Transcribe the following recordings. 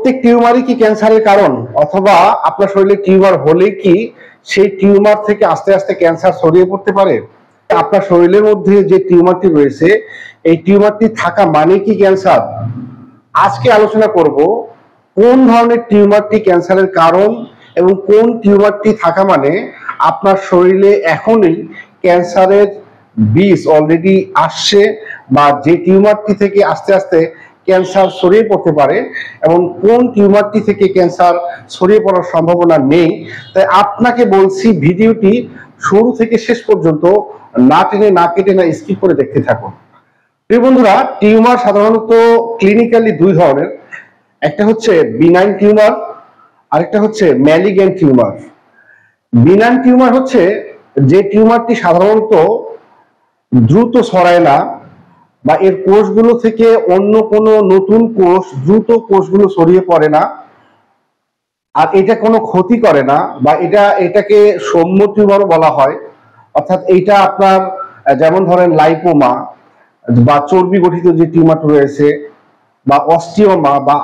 প্রত্যেক টিউমারই কি ক্যান্সারের কারণ, অথবা আপনার শরীরে টিউমার হলে কি সেই টিউমার থেকে আস্তে আস্তে ক্যান্সার ছড়িয়ে পড়তে পারে? আপনার শরীরের মধ্যে যে টিউমারটি রয়েছে এই টিউমারটি থাকা মানে কি ক্যান্সার? আজকে আলোচনা করব কোন ধরনের টিউমারটি ক্যান্সারের কারণ এবং কোন টিউমারটি থাকা মানে আপনার শরীরে এখনই ক্যান্সারের বীজ অলরেডি আসছে, বা যে টিউমারটি থেকে আস্তে আস্তে ক্যান্সার ছড়িয়ে পড়তে পারে এবং কোন টিউমারটি থেকে ক্যান্সার ছড়িয়ে পড়ার সম্ভাবনা নেই। তাই আপনাকে বলছি ভিডিওটি শুরু থেকে শেষ পর্যন্ত না টেনে না কেটে না স্কিপ করে দেখতে থাকুন। প্রিয় বন্ধুরা, টিউমার সাধারণত ক্লিনিক্যালি দুই ধরনের, একটা হচ্ছে বিনাইন টিউমার, আরেকটা হচ্ছে ম্যালিগেন্ট টিউমার। বিনাইন টিউমার হচ্ছে যে টিউমারটি সাধারণত দ্রুত ছড়ায় না, বা এর কোষগুলো থেকে অন্য কোনো নতুন কোষ দ্রুত কোষগুলো ছড়িয়ে পড়ে না, আর এটা কোনো ক্ষতি করে না, বা এটাকে সৌম্য টিউমারও বলা হয়। অর্থাৎ এইটা আপনার যেমন ধরেন লাইপোমা বা চর্বি গঠিত যে টিউমার রয়েছে, বা অস্টিওমা বা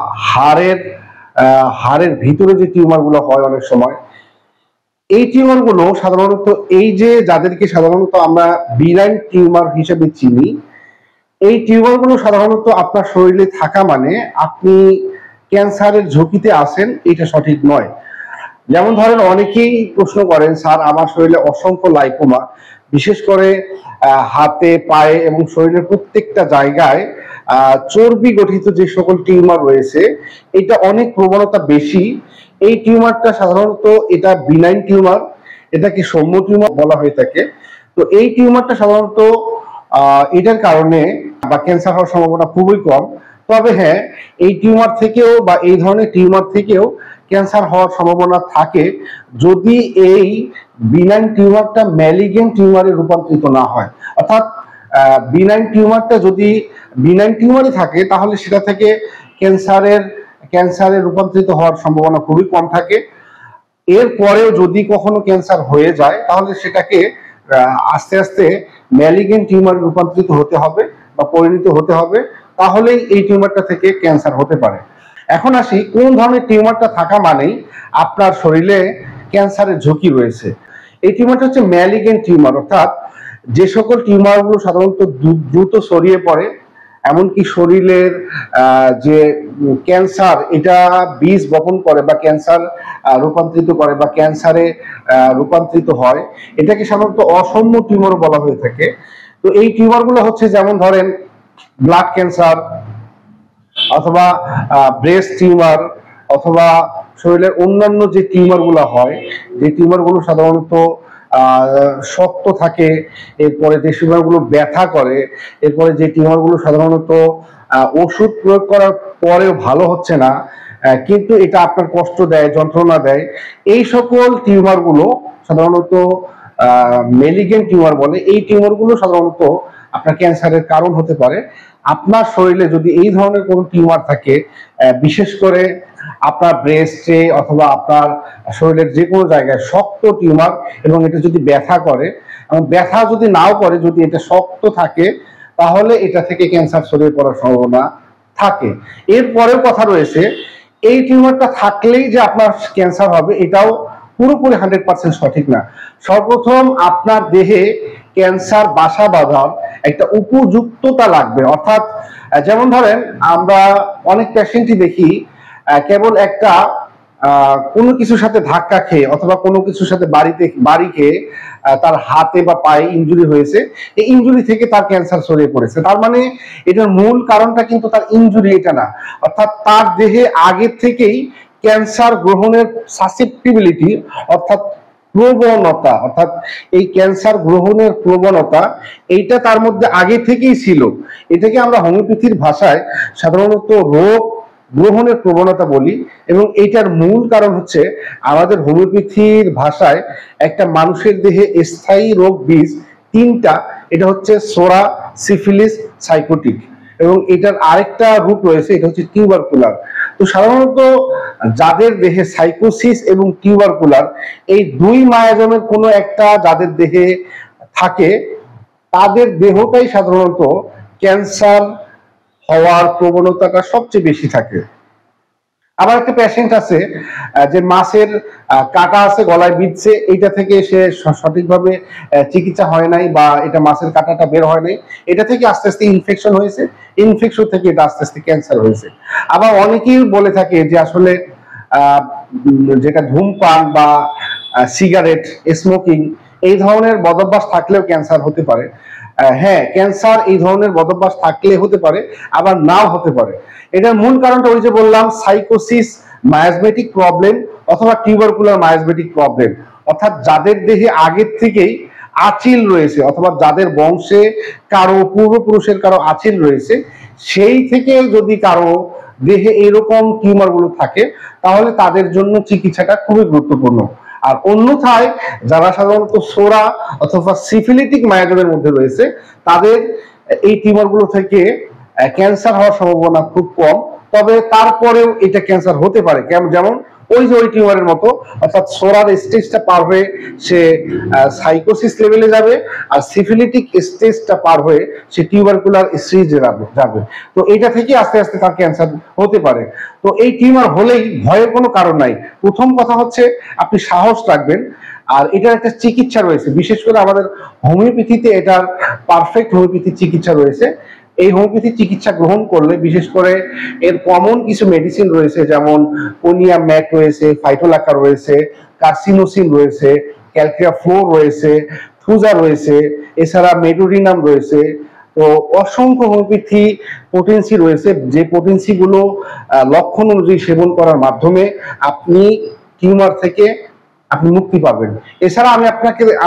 হাড়ের ভিতরে যে টিউমার গুলো হয় অনেক সময়, এই টিউমার গুলো সাধারণত এই যে যাদেরকে সাধারণত আমরা বিনাইন টিউমার হিসেবে চিনি, এই টিউমার গুলো সাধারণত আপনার শরীরে থাকা মানে আপনি ক্যান্সারের ঝুঁকিতে আছেন, এটা সঠিক নয়। যেমন ধরেন অনেকেই প্রশ্ন করেন, স্যার আমার শরীরে অসংখ্য লাইপোমা, বিশেষ করে হাতে পায়ে এবং শরীরের প্রত্যেকটা জায়গায় চর্বি গঠিত যে সকল টিউমার রয়েছে এটা অনেক প্রবণতা বেশি, এই টিউমারটা সাধারণত এটা বিনাইন টিউমার, এটাকে সৌম্য টিউমার বলা হয়ে থাকে। তো এই টিউমারটা সাধারণত এটার কারণে বা ক্যান্সার হওয়ার সম্ভাবনা খুবই কম। তবে হ্যাঁ, এই টিউমার থেকেও বা এই ধরনের টিউমার থেকেও ক্যান্সার হওয়ার সম্ভাবনা থাকে যদি এই বিনাইন টিউমারটা ম্যালিগেন্ট টিউমারে রূপান্তরিত না হয়। অর্থাৎ বিনাইন টিউমারটা যদি বিনাইন টিউমারই থাকে তাহলে সেটা থেকে ক্যান্সারে রূপান্তরিত হওয়ার সম্ভাবনা খুবই কম থাকে। এরপরেও যদি কখনো ক্যান্সার হয়ে যায় তাহলে সেটাকে আস্তে আস্তে ম্যালিগেন্ট টিউমারে রূপান্তরিত হতে হবে বা পরিণত হতে হবে, তাহলেই এই টিউমারটা থেকে ক্যান্সার হতে পারে। এখন আসি কোন ধরনের টিউমারটা থাকা মানেই আপনার শরীরে ক্যান্সারের ঝুঁকি রয়েছে। এই টিউমারটা হচ্ছে ম্যালিগেন্ট টিউমার, অর্থাৎ যে সকল টিউমারগুলো সাধারণত দ্রুত ছড়িয়ে পড়ে, এমনকি শরীরের যে ক্যান্সার এটা বীজ বপন করে বা ক্যান্সার রূপান্তরিত করে বা ক্যান্সারে রূপান্তরিত হয়, এটাকে সাধারণত অসম্য টিউমার বলা হয়ে থাকে। তো এই টিউমারগুলো হচ্ছে যেমন ধরেন ব্লাড ক্যান্সার, অথবা ব্রেস্ট টিউমার, অথবা শরীরের অন্যান্য যে টিউমার গুলো হয়, যে টিউমার গুলো সাধারণত শক্ত থাকে, এরপরে যে টিউমার গুলো ব্যথা করে, এরপরে যে টিউমার গুলো সাধারণত ওষুধ প্রয়োগ করার পরেও ভালো হচ্ছে না, কিন্তু এটা আপনার কষ্ট দেয়, যন্ত্রণা দেয়, এই সকল টিউমার গুলো সাধারণত মেলিগেন্ট টিউমার বলে। এই টিউমার গুলো সাধারণত আপনার ক্যান্সারের কারণ হতে পারে। আপনার শরীরে যদি এই ধরনের কোনো টিউমার থাকে, বিশেষ করে আপনার ব্রেস্টে অথবা আপনার শরীরের যে কোনো জায়গায় শক্ত টিউমার, এবং এটা যদি ব্যথা করে, এবং ব্যথা যদি নাও করে, যদি এটা শক্ত থাকে, তাহলে এটা থেকে ক্যান্সার ছড়িয়ে পড়ার সম্ভাবনা থাকে। এরপরেও কথা রয়েছে, এই টিউমারটা থাকলেই যে আপনার ক্যান্সার হবে এটাও পুরোপুরি 100% সঠিক না। সর্বপ্রথম আপনার দেহে ক্যান্সার বাসা বাঁধার একটা উপযুক্ততা লাগবে। অর্থাৎ যেমন ধরেন আমরা অনেক পেশেন্টই দেখি কেবল একটা কোনো কিছুর সাথে ধাক্কা খেয়ে অথবা কোনো কিছুর সাথে বাড়ি খেয়ে তার হাতে বা পায়ে ইনজুরি হয়েছে, এই ইনজুরি থেকে তার ক্যান্সার ছড়িয়ে পড়েছে। তার মানে এটার মূল কারণটা কিন্তু তার ইনজুরি এটা না, অর্থাৎ তার দেহে আগে থেকেই ক্যান্সার গ্রহণের সাসেপ্টিবিলিটি অর্থাৎ প্রবণতা, অর্থাৎ এই ক্যান্সার গ্রহণের প্রবণতা এইটা তার মধ্যে আগে থেকেই ছিল। এটাকে আমরা হোমিওপ্যাথির ভাষায় সাধারণত রোগ গ্রহণের প্রবণতা বলি, এবং এইটার মূল কারণ হচ্ছে আমাদের হোমিওপ্যাথির ভাষায় একটা মানুষের দেহে স্থায়ী রোগ বীজ তিনটা, এটা হচ্ছে সোরা, সিফিলিস, সাইকোটিক, এবং এটার আরেকটা রূপ রয়েছে, এটা হচ্ছে টিউবারকুলার। তো সাধারণত যাদের দেহে সাইকোসিস এবং টিউবারকুলার এই দুই মায়াজমের কোনো একটা যাদের দেহে থাকে, তাদের দেহটাই সাধারণত ক্যান্সার হওয়ার প্রবণতাটা সবচেয়ে বেশি থাকে। আবার একটা পেশেন্ট আছে যে মাছের কাটা আছে গলায় বিঁধছে, এইটা থেকে সে সঠিকভাবে চিকিৎসা হয় নাই বা এটা মাছের কাটাটা বের হয় নাই, এটা থেকে আস্তে আস্তে ইনফেকশন হয়েছে, ইনফেকশন থেকে এটা আস্তে আস্তে ক্যান্সার হয়েছে। আবার অনেকেই বলে থাকে যে আসলে যেটা ধূমপান বা সিগারেট স্মোকিং এই ধরনের বদভ্যাস থাকলেও ক্যান্সার হতে পারে। হ্যাঁ, ক্যান্সার এই ধরনের বদভ্যাস থাকলে হতে পারে, আবার নাও হতে পারে। এটার মূল কারণটা ওই যে বললাম, সাইকোসিস, মায়াজমেটিক প্রবলেম অথবা টিউবারকুলার মায়াজমেটিক প্রবলেম, অর্থাৎ যাদের দেহে আগের থেকেই আচিল রয়েছে অথবা যাদের বংশে কারো পূর্বপুরুষের কারো আচিল রয়েছে, সেই থেকে যদি কারো দেহে এরকম টিউমার গুলো থাকে তাহলে তাদের জন্য চিকিৎসাটা খুবই গুরুত্বপূর্ণ। আর অন্যথায় যারা সাধারণত সোরা অথবা সিফিলিটিক মায়োজমের মধ্যে রয়েছে তাদের এই টিউমার গুলো থেকে ক্যান্সার হওয়ার সম্ভাবনা খুব কম, তবে তারপরেও এটা ক্যান্সার হতে পারে। যেমন ওই যে ওই টিউমারের মতো, অর্থাৎ সোরার স্টেজটা পার হয়ে সে সাইকোসিস লেভেলে যাবে, আর সিফিলিটিক স্টেজটা পার হয়ে সে টিউবারকুলার স্টেজে যাবে। তো এটা থেকে আস্তে আস্তে তার ক্যান্সার হতে পারে। তো এই টিউমার হলেই ভয়ের কোনো কারণ নাই। প্রথম কথা হচ্ছে আপনি সাহস রাখবেন, আর এটার একটা চিকিৎসা রয়েছে, বিশেষ করে আমাদের হোমিওপ্যাথিতে এটার পারফেক্ট হোমিওপ্যাথি চিকিৎসা রয়েছে। এই হোমিওপ্যাথি চিকিৎসা গ্রহণ করলে বিশেষ করে এর কমন কিছু মেডিসিন রয়েছে, যেমন কোনিয়াম ম্যাক রয়েছে, ফাইটোলাকা রয়েছে, কার্সিনোসিন রয়েছে, ক্যালকিয়া ফ্লোর রয়েছে, থুজা রয়েছে, এছাড়া মেডোরিনাম রয়েছে। তো অসংখ্য হোমিওপ্যাথি পোটেন্সি রয়েছে, যে পোটেন্সি গুলো লক্ষণ অনুযায়ী সেবন করার মাধ্যমে আপনি টিউমার থেকে আপনি মুক্তি পাবেন। এছাড়া আমি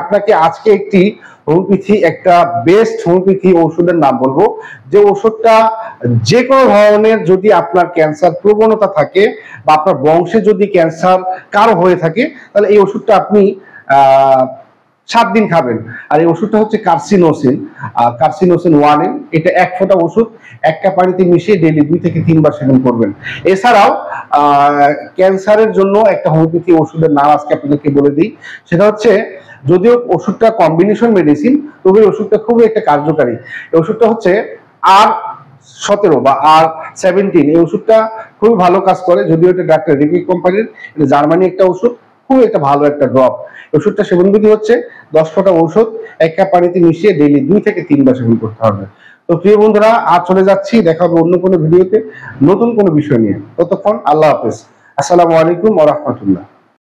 আপনাকে আজকে একটি হোমিওপ্যাথি, একটা বেস্ট হোমিওপ্যাথি ওষুধের নাম বলবো, যে ওষুধটা যে কোনো ধরনের যদি আপনার ক্যান্সার প্রবণতা থাকে বা আপনার বংশে যদি ক্যান্সার কারো হয়ে থাকে, তাহলে এই ওষুধটা আপনি 7 দিন খাবেন। আর এই ওষুধটা হচ্ছে কার্সিনোসিন, কার্সিনোসিন 1M। এটা 1 ফোঁটা ওষুধ 1 কাপ পানিতে মিশিয়ে ডেইলি 2 থেকে 3 বার সেবন করবেন। এছাড়াও ক্যান্সারের জন্য একটা হোমিওপ্যাথি ওষুধের নাম আজকে আপনাদেরকে বলে দিই, সেটা হচ্ছে, যদিও ওষুধটা কম্বিনেশন মেডিসিন, তবে ওষুধটা খুবই একটা কার্যকারী। এই ওষুধটা হচ্ছে R17 বা R17। এই ওষুধটা খুবই ভালো কাজ করে, যদিও এটা ডাক্তার রিভিক কোম্পানির, এটা জার্মানি একটা ওষুধ, খুব একটা ভালো একটা ড্রপ। ওষুধটা সেবন বিধি হচ্ছে 10 ফোঁটা ওষুধ 1 কাপ পানিতে মিশিয়ে ডেইলি 2 থেকে 3 বার সেবন করতে হবে। তো প্রিয় বন্ধুরা, আজ চলে যাচ্ছি, দেখা হবে অন্য কোনো ভিডিওতে নতুন কোনো বিষয় নিয়ে। ততক্ষণ আল্লাহ হাফেজ, আসসালামু আলাইকুম ওয়া রাহমাতুল্লাহ।